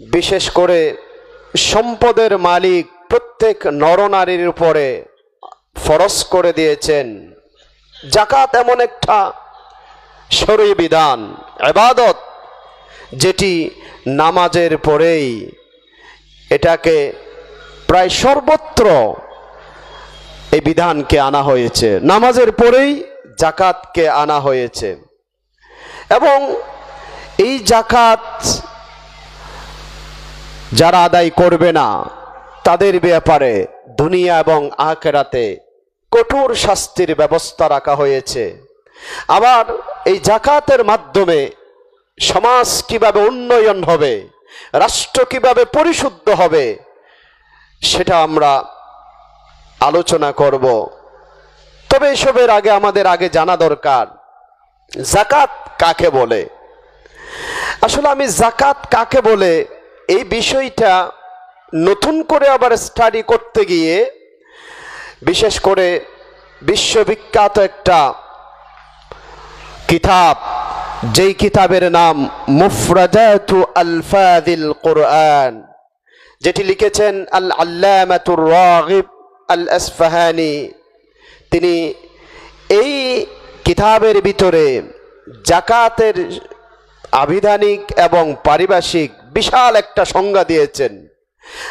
বিশেষ করে সম্পদের মালিক প্রত্যেক নরনারীর উপরে ফরজ করে দিয়েছেন। যাকাত এমন একটা শরঈ বিধান, ইবাদত, যেটি নামাজের পরেই এটাকে প্রায় সর্বত্র এই বিধানকে আনা হয়েছে। নামাজের পরেই যাকাতকে আনা হয়েছে এবং এই যাকাত যারা আদায় করবে না তাদের ব্যাপারে দুনিয়া এবং আখিরাতে কঠোর শাস্তির ব্যবস্থা রাখা হয়েছে। আবার এই যাকাতের মাধ্যমে সমাজ কিভাবে উন্নয়ন হবে, রাষ্ট্র কিভাবে পরিশুদ্ধ হবে, সেটা আমরা আলোচনা করব। তবে এসবের আগে আমাদের জানা দরকার যাকাত কাকে বলে। আসলে আমি যাকাত কাকে বলে এই বিষয়টা নতুন করে আবার স্টাডি করতে গিয়ে, বিশেষ করে বিশ্ববিখ্যাত একটা কিতাব, যেই কিতাবের নাম মুফরাদাতু আলফাযিল কুরআন, যেটি লিখেছেন আল আল্লামাতুর রাগিব আল আসফাহানি, তিনি এই কিতাবের ভিতরে যাকাতের আবিধানিক এবং পারিভাষিক বিশাল একটা সংজ্ঞা দিয়েছেন।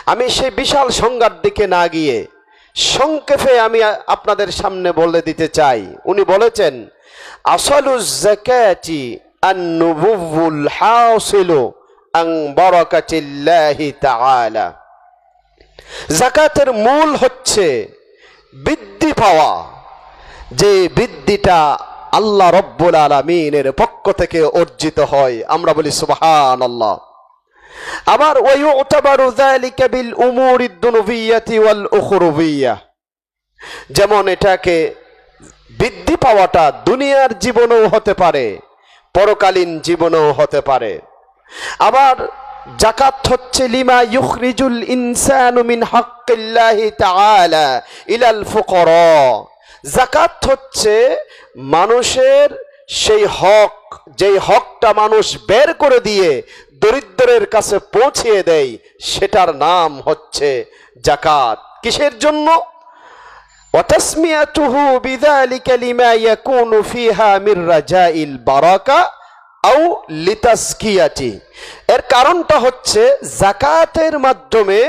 আমি সেই বিশাল সংজ্ঞার দিকে না গিয়ে সংক্ষেপে আমি আপনাদের সামনে বলে দিতে চাই। উনি বলেছেন, আসলুজ যাকাতি আন-নুবুওয়াল হাসিলু আন বারাকাতিল্লাহি তাআলা। যাকাতের মূল হচ্ছে বৃদ্ধি পাওয়া, যে বৃদ্ধিটা আল্লাহ রব্বুল আলামিনের পক্ষ থেকে অর্জিত হয়। আমরা বলি সুবহানাল্লাহ। আবার ওয়ায়ুতাবারু যালিকা বিল উমুরিদ দুনবিয়্যাতি ওয়াল উখরুবিয়্যাহ, যেমন এটাকে বৃদ্ধি পাওয়াটা দুনিয়ার জীবনেও হতে পারে, পরকালীন জীবনেও হতে পারে। আবার যাকাত হচ্ছে লিমা ইউখরিজুল ইনসানু মিন হাক্কিল্লাহি তাআলা ইলাল ফুকারা। যাকাত হচ্ছে মানুষের সেই হক, যেই হকটা মানুষ বের করে দিয়ে দরিদ্রের কাছে পৌঁছিয়ে দেয়, সেটার নাম হচ্ছে যাকাত। কিসের জন্য? ওয়াতাসমিয়াতুহু বিযালিকা লিমা ইয়াকুনু ফিহা মির রাজাইল বারাকা আও লিতাসকিয়াতি। এর কারণটা হচ্ছে যাকাতের মাধ্যমে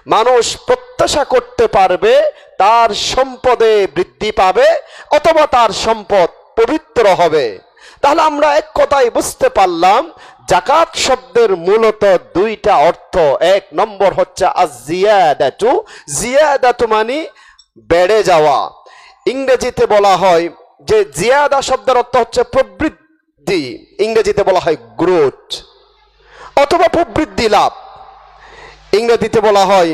মানুষ প্রত্যাশা করতে পারবে তার সম্পদে বৃদ্ধি পাবে অথবা তার সম্পদ পবিত্র হবে। তাহলে আমরা এক কথায় বুঝতে পারলাম যাকাত শব্দের মূলত দুইটা অর্থ। এক নম্বর হচ্ছে আজ-জিয়াদাতু, জিয়াদাতু মানে বেড়ে যাওয়া। ইংরেজিতে বলা হয় যে জিয়াদা শব্দের অর্থ হচ্ছে প্রবৃদ্ধি, ইংরেজিতে বলা হয় গ্রোথ অথবা প্রবৃদ্ধি লাভ। ইংরেজিতে বলা হয়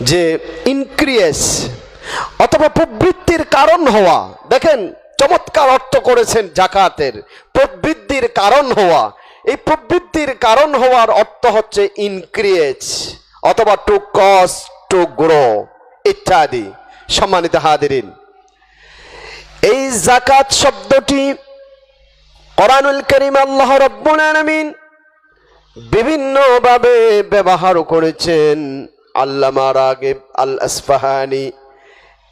যে ইনক্রিজ অথবা প্রবৃদ্ধির কারণ হওয়া। দেখেন চমৎকার অর্থ করেছেন যাকাতের, প্রবৃদ্ধির কারণ হওয়া। এই প্রবৃদ্ধির কারণ হওয়ার অর্থ হচ্ছে ইনক্রিজ অথবা টু কজ, টু গ্রো ইত্যাদি। সম্মানিত হাজিরিন, এই যাকাত শব্দটি কোরআনুল কারীম আল্লাহ রাব্বুল আলামিন বিভিন্নভাবে ব্যবহার করেছেন। আল্লামা রাগিব আল আসফাহানি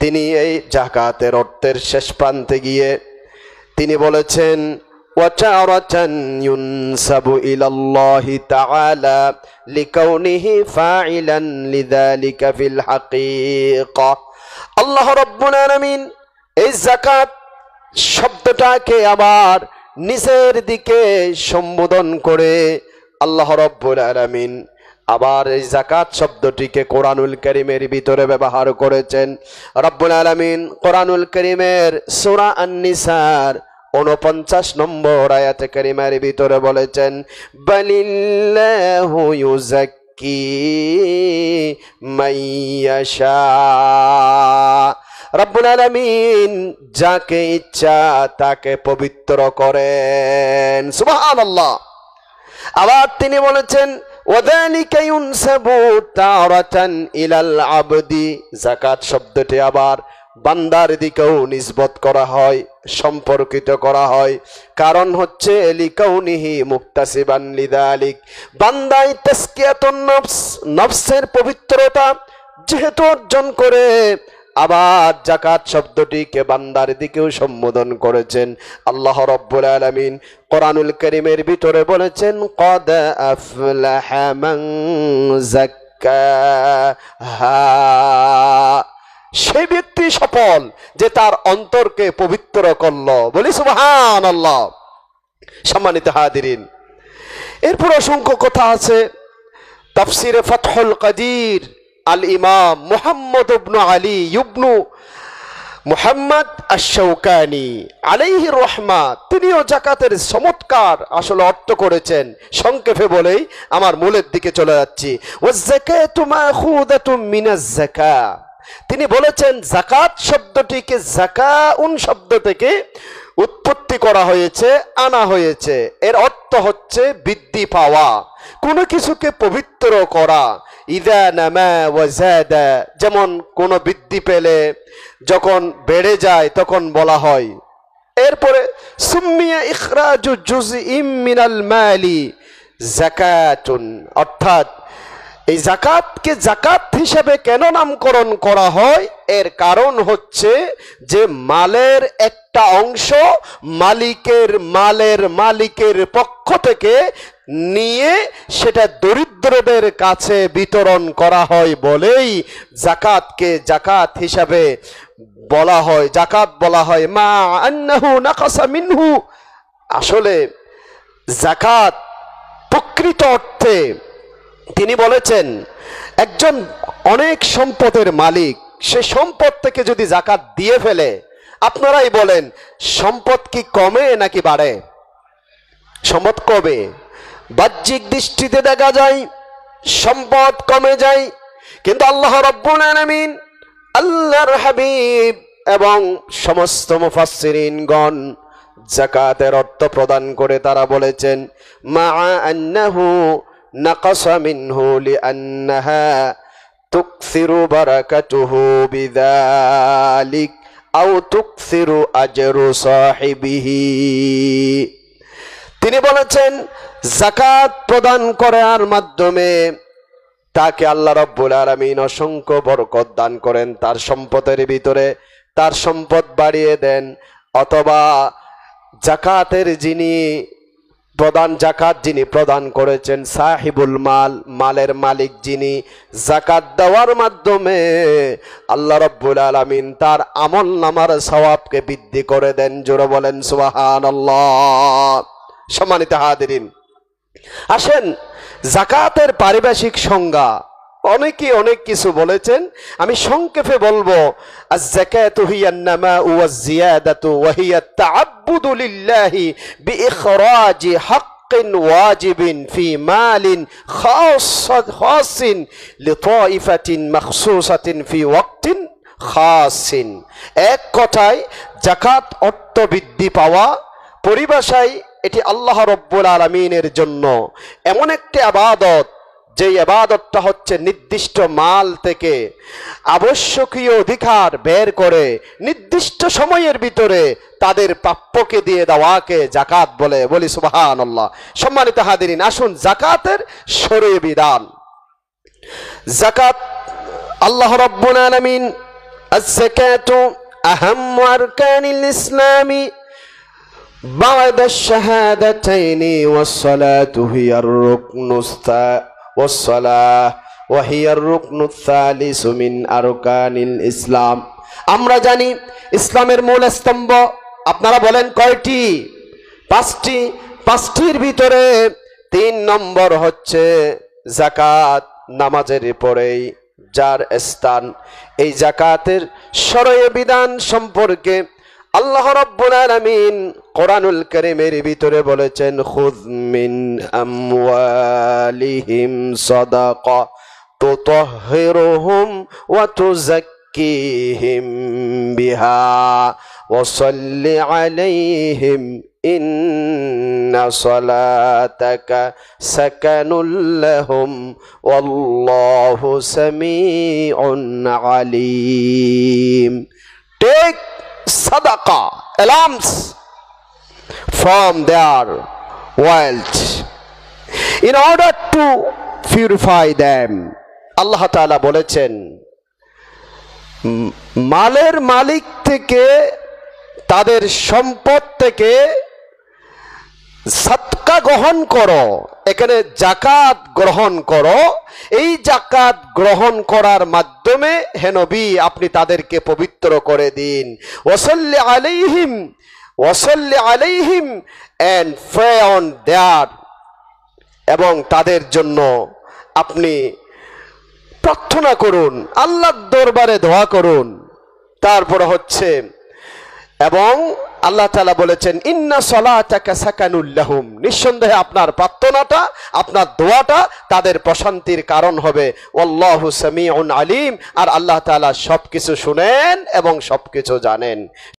তিনি এই যাকাতের অর্থের শেষ প্রান্তে গিয়ে তিনি বলেছেন, ওয়াতারাতান ইউনসাবু ইলাল্লাহি তাআলা লিকাউনিহি ফাইলান লিযালিকা ফিল হাকীকা। আল্লাহ রাব্বুল আলামিন এই যাকাত শব্দটাকে আবার নিচের দিকে সম্বোধন করে আল্লাহ রাব্বুল আলামিন আবার এই যাকাত শব্দটিকে কোরআনুল কারীমের ভিতরে ব্যবহার করেছেন। রব্বুল আলামিন কোরআনুল কারীমের সূরা আন-নিসার 49 নম্বর আয়াতে কারিমার ভিতরে বলেছেন, বালিল্লাহু ইউযাক্কি মাইয়াশা। রব্বুল আলামিন যাকে ইচ্ছা তাকে পবিত্র করেন। সুবহানাল্লাহ। আবার তিনি বলেছেন, ওয়াযালিকা ইউনসাবু তারাতান ইলাল আবদি। যাকাত শব্দটি আবার বান্দার দিকেও নিসবত করা হয়, সম্পর্কিত করা হয়। কারণ হচ্ছে লিকাউনিহি মুক্তাসিবান লিযালিক, বান্দাই তাসকিয়াতুন নফস, নফসের পবিত্রতা যেহেতু অর্জন করে, আবার যাকাত শব্দটিকে বান্দার দিকেও সম্বোধন করেছেন আল্লাহ রাব্বুল আলামিন কোরআনুল কারীমের ভিতরে বলেছেন ক্বাদ আফলাহা মান যাক্কাহা, সেই ব্যক্তি সফল যে তার অন্তরকে পবিত্র করলো। বলি সুবহানাল্লাহ। সম্মানিত হাজিরিন, এরপর অসংখ্য কথা আছে। তাফসিরে ফাতহুল কাদির আল ইমাম মুহাম্মদ ইবনে আলী ইবনু মুহাম্মদ আশ-শাওকানি আলাইহি রাহমা, তিনিও যাকাতের চমৎকার আসলে অর্থ করেছেন। সংক্ষেপে বলেই আমার মূলের দিকে চলে যাচ্ছি। ওয়াজ যাকাতু মাখুদাতুম মিনাজ যাকা, তিনি বলেছেন যাকাত শব্দটিকে যাকাউন শব্দ থেকে উৎপত্তি করা হয়েছে, আনা হয়েছে। এর অর্থ হচ্ছে বৃদ্ধি পাওয়া, কোনো কিছুকে পবিত্র করা। ইযা নামা ওয়া যাদা, যেমন কোনো বৃদ্ধি পেলে যখন বেড়ে যায় তখন বলা হয়। এরপরে সুম্মিয়া ইখরাজু জুজইম মিনাল মালি যাকাতুন, অর্থাৎ এই যাকাতকে যাকাত হিসেবে কেন নামকরণ করা হয়, এর কারণ হচ্ছে যে মালের একটা অংশ মালিকের পক্ষ থেকে নিয়ে সেটা দরিদ্রদের কাছে বিতরণ করা হয় বলেই যাকাতকে যাকাত হিসাবে বলা হয়, যাকাত বলা হয়। মা আন্নাহু নাকাসা মিনহু, আসলে যাকাত প্রকৃত অর্থে তিনি বলেছেন একজন অনেক সম্পদের মালিক, সে সম্পদ থেকে যদি যাকাত দিয়ে ফেলে, আপনারাই বলেন সম্পদ কি কমে নাকি বাড়ে? সম্পদ কমে, বাহ্যিক দৃষ্টিতে দেখা যায় সম্পদ কমে যায়। কিন্তু আল্লাহ রাব্বুল আলামিন, আল্লাহর হাবিব এবং সমস্ত মুফাসসিরিনগণ যাকাতের অর্থ প্রদান করে তারা বলেছেন মা আন্নাহু নাকাসা মিনহু লিআন্নাহা তুকসিরু বারাকাতুহু বিযালিক আও তুকসিরু আজরু সাহিবিহি। তিনি বলেছেন যাকাত প্রদান করার মাধ্যমে তাকে আল্লাহ রাব্বুল আলামিন অসংখ্য বরকত দান করেন, তার সম্পদের ভিতরে তার সম্পদ বাড়িয়ে দেন, অথবা যাকাতের যাকাত যিনি প্রদান করেছেন সাহিবুল মাল, মালের মালিক যিনি, যাকাত দেওয়ার মাধ্যমে আল্লাহ রাব্বুল আলামিন তার আমল নামার সওয়াবকে বৃদ্ধি করে দেন। জোরে বলেন সুবহানাল্লাহ। সম্মানিত হাজিরিন, আসেন যাকাতের পারিভাষিক সংজ্ঞা অনেকে অনেক কিছু বলেছেন, আমি সংক্ষেপে বলবো আয-যাকাতু হিয়ান নামাউ ওয়াজ-জিয়াদাতু ওয়া হিয়া আত-তা'আব্বুদু লিল্লাহি বিইখরাজি হাক্কিন ওয়াজিবিন ফি মালিন খাসিন লিতাইফাতিন মাখসুসাতিন ফি ওয়াক্তিন খাসিন। এক কথায় যাকাত অর্থ বৃদ্ধি পাওয়া, পরিভাষায় এটি আল্লাহ রাব্বুল আলামিনের জন্য এমন একটি ইবাদত, যে ইবাদতটা হচ্ছে নির্দিষ্ট মাল থেকে আবশ্যকীয় অধিকার বের করে নির্দিষ্ট সময়ের ভিতরে তাদের প্রাপ্যকে দিয়ে দেওয়াকে যাকাত বলে। বলি সুবহানাল্লাহ। সম্মানিত হাজিরিন, আসুন যাকাতের শরঈ বিধান। যাকাত, আল্লাহ রাব্বুল আলামিন আয-যাকাতু আহাম্মু আরকানিল ইসলামি بعد الشهادتين والصلاة هي الركن والصلاة وهي الركن الثالث من أركان الإسلام। আমরা জানি ইসলামের মূল স্তম্ভ, আপনারা বলেন কয়টি? পাঁচটি। পাঁচটির ভিতরে 3 নম্বর হচ্ছে যাকাত, নামাজের পরেই যার স্থান। এই যাকাতের শরঈ বিধান সম্পর্কে আল্লাহ রাব্বুল আলামিন কোরআনুল কারীমের ভিতরে বলেছেন খুয মিন আমওয়ালিহিম সাদাকা তুতাহহিরুহুম ওয়া তুযাক্কিহিম বিহা ওয়া সাল্লি আলাইহিম ইন্না সালাতাকা সাকানুল লাহুম ওয়াল্লাহু Samiun Alim. take sadaqah, alms from their wealth in order to purify them. আল্লাহ তাআলা বলেছেন মালের মালিক থেকে, তাদের সম্পদ থেকে সাদকা গ্রহণ করো, এখানে যাকাত গ্রহণ করো। এই যাকাত গ্রহণ করার মাধ্যমে হে নবী আপনি তাদেরকে পবিত্র করে দিন। ওয়াসাল্লি আলাইহিম and pray on their, এবং তাদের জন্য আপনি প্রার্থনা করুন, আল্লাহর দরবারে দোয়া করুন। তারপরে হচ্ছে, এবং আল্লাহ তাআলা বলেছেন ইন্না সলাতাকা সাকানুল লাহুম, নিঃসন্দেহে আপনার প্রার্থনাটা, আপনার দোয়াটা তাদের প্রশান্তির কারণ হবে। ওয়াল্লাহু সামিউন আলিম, আর আল্লাহ তাআলা সবকিছু শুনেন এবং সবকিছু জানেন।